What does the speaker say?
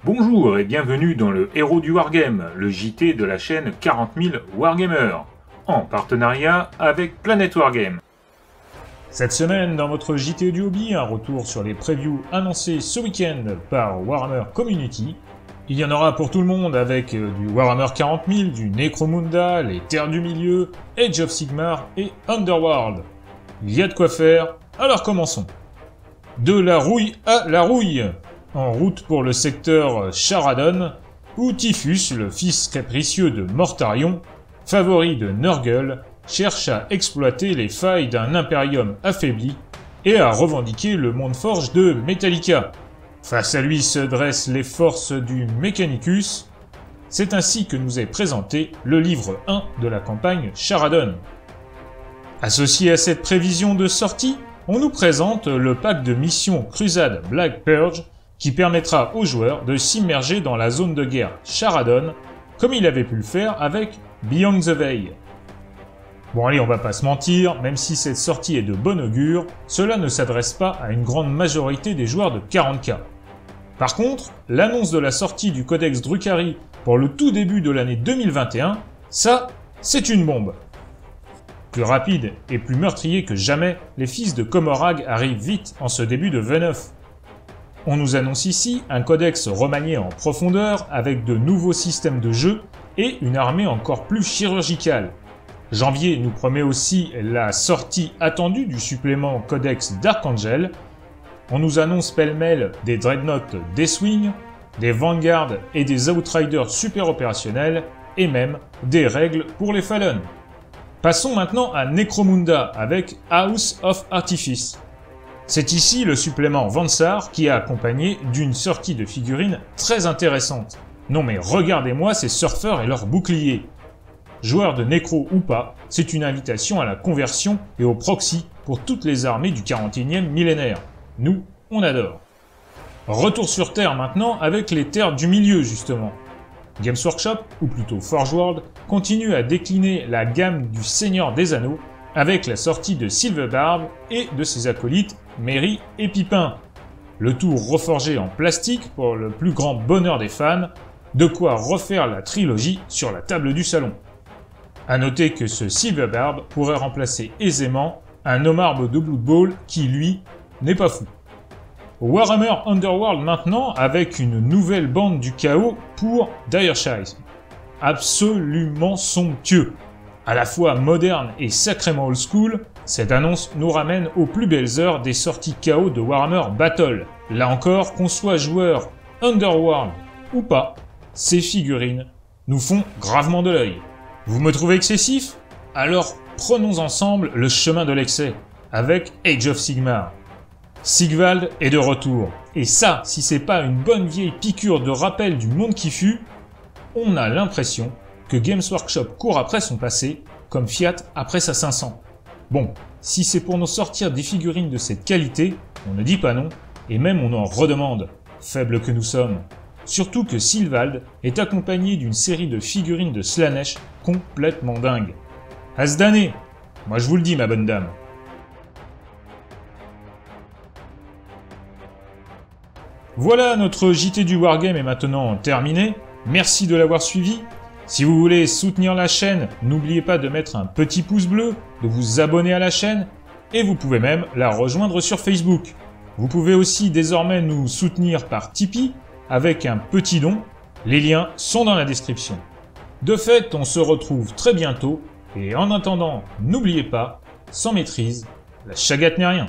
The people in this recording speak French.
Bonjour et bienvenue dans le Héros du Wargame, le JT de la chaîne 40 000 Wargamers, en partenariat avec Planet Wargame. Cette semaine, dans votre JT du hobby, un retour sur les previews annoncés ce week-end par Warhammer Community. Il y en aura pour tout le monde avec du Warhammer 40 000, du Necromunda, les Terres du Milieu, Age of Sigmar et Underworld. Il y a de quoi faire, alors commençons. De la rouille à la rouille, en route pour le secteur Sharadon, où Typhus, le fils capricieux de Mortarion, favori de Nurgle, cherche à exploiter les failles d'un Imperium affaibli et à revendiquer le monde forge de Metallica. Face à lui se dressent les forces du Mechanicus. C'est ainsi que nous est présenté le livre 1 de la campagne Sharadon. Associé à cette prévision de sortie, on nous présente le pack de missions Crusade Black Purge qui permettra aux joueurs de s'immerger dans la zone de guerre Sharadon, comme il avait pu le faire avec Beyond the Veil. Bon allez, on va pas se mentir, même si cette sortie est de bon augure, cela ne s'adresse pas à une grande majorité des joueurs de 40K. Par contre, l'annonce de la sortie du Codex Drukhari pour le tout début de l'année 2021, ça, c'est une bombe. Plus rapide et plus meurtrier que jamais, les fils de Comorag arrivent vite en ce début de V9. On nous annonce ici un codex remanié en profondeur avec de nouveaux systèmes de jeu et une armée encore plus chirurgicale. Janvier nous promet aussi la sortie attendue du supplément codex d'Archangel. On nous annonce pêle-mêle des Dreadnoughts Deathwing, des Vanguard et des Outriders super opérationnels et même des règles pour les Fallen. Passons maintenant à Necromunda avec House of Artifice. C'est ici le supplément Vansar qui est accompagné d'une sortie de figurines très intéressante. Non mais regardez-moi ces surfeurs et leurs boucliers. Joueurs de Necro ou pas, c'est une invitation à la conversion et au proxy pour toutes les armées du 41e millénaire. Nous, on adore. Retour sur Terre maintenant avec les Terres du Milieu justement. Games Workshop, ou plutôt Forge World, continue à décliner la gamme du Seigneur des Anneaux avec la sortie de Silverbarb et de ses acolytes Merry et Pipin. Le tout reforgé en plastique pour le plus grand bonheur des fans, de quoi refaire la trilogie sur la table du salon. A noter que ce Silverbarb pourrait remplacer aisément un Nomarbe de Blood Bowl qui, lui, n'est pas fou. Warhammer Underworld maintenant avec une nouvelle bande du chaos pour Direshise. Absolument somptueux. À la fois moderne et sacrément old school, cette annonce nous ramène aux plus belles heures des sorties chaos de Warhammer Battle. Là encore, qu'on soit joueur Underworld ou pas, ces figurines nous font gravement de l'œil. Vous me trouvez excessif? Alors prenons ensemble le chemin de l'excès avec Age of Sigmar. Sigvald est de retour, et ça, si c'est pas une bonne vieille piqûre de rappel du monde qui fut, on a l'impression que Games Workshop court après son passé, comme Fiat après sa 500. Bon, si c'est pour nous sortir des figurines de cette qualité, on ne dit pas non, et même on en redemande, faibles que nous sommes. Surtout que Sigvald est accompagné d'une série de figurines de Slaanesh complètement dingues. Asdané, moi je vous le dis ma bonne dame. Voilà, notre JT du Wargame est maintenant terminé. Merci de l'avoir suivi. Si vous voulez soutenir la chaîne, n'oubliez pas de mettre un petit pouce bleu, de vous abonner à la chaîne, et vous pouvez même la rejoindre sur Facebook. Vous pouvez aussi désormais nous soutenir par Tipeee, avec un petit don. Les liens sont dans la description. De fait, on se retrouve très bientôt, et en attendant, n'oubliez pas, sans maîtrise, la chagate n'est rien.